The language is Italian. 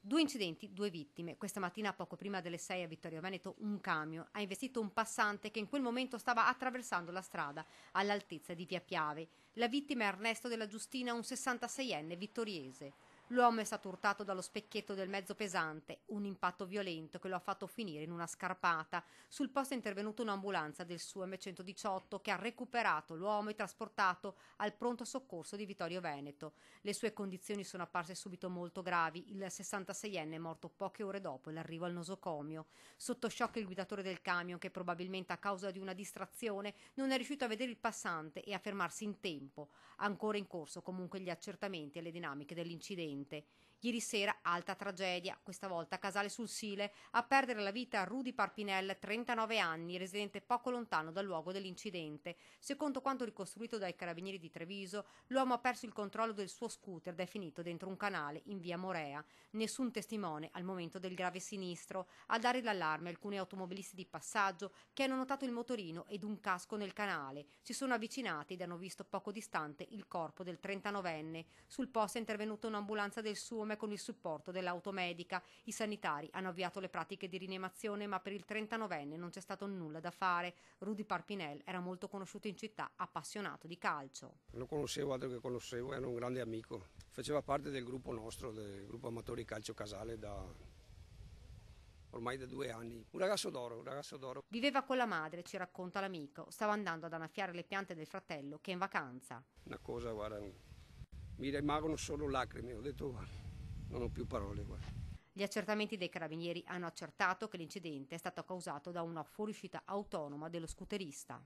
Due incidenti, due vittime. Questa mattina, poco prima delle 6 a Vittorio Veneto, un camion ha investito un passante che in quel momento stava attraversando la strada all'altezza di Via Piave. La vittima è Ernesto della Giustina, un 66enne vittoriese. L'uomo è stato urtato dallo specchietto del mezzo pesante, un impatto violento che lo ha fatto finire in una scarpata. Sul posto è intervenuta un'ambulanza del SUEM 118 che ha recuperato l'uomo e trasportato al pronto soccorso di Vittorio Veneto. Le sue condizioni sono apparse subito molto gravi. Il 66enne è morto poche ore dopo l'arrivo al nosocomio. Sotto shock il guidatore del camion che probabilmente a causa di una distrazione non è riuscito a vedere il passante e a fermarsi in tempo. Ancora in corso comunque gli accertamenti e le dinamiche dell'incidente. Ieri sera alta tragedia, questa volta a Casale sul Sile, a perdere la vita Rudy Parpinel, 39 anni, residente poco lontano dal luogo dell'incidente. Secondo quanto ricostruito dai carabinieri di Treviso, l'uomo ha perso il controllo del suo scooter ed è finito dentro un canale in via Morea. Nessun testimone al momento del grave sinistro. A dare l'allarme alcuni automobilisti di passaggio che hanno notato il motorino ed un casco nel canale. Si sono avvicinati ed hanno visto poco distante il corpo del 39enne. Sul posto è intervenuta un'ambulanza del SUME con il supporto dell'automedica. I sanitari hanno avviato le pratiche di rianimazione, ma per il 39enne non c'è stato nulla da fare. Rudy Parpinel era molto conosciuto in città, appassionato di calcio. Lo conoscevo, altro che conoscevo, era un grande amico. Faceva parte del gruppo nostro, del gruppo amatori calcio Casale ormai da 2 anni. Un ragazzo d'oro, un ragazzo d'oro. Viveva con la madre, ci racconta l'amico. Stava andando ad annaffiare le piante del fratello che è in vacanza. Una cosa, guarda, mi rimangono solo lacrime. Ho detto, guarda, non ho più parole, guarda. Gli accertamenti dei carabinieri hanno accertato che l'incidente è stato causato da una fuoriuscita autonoma dello scooterista.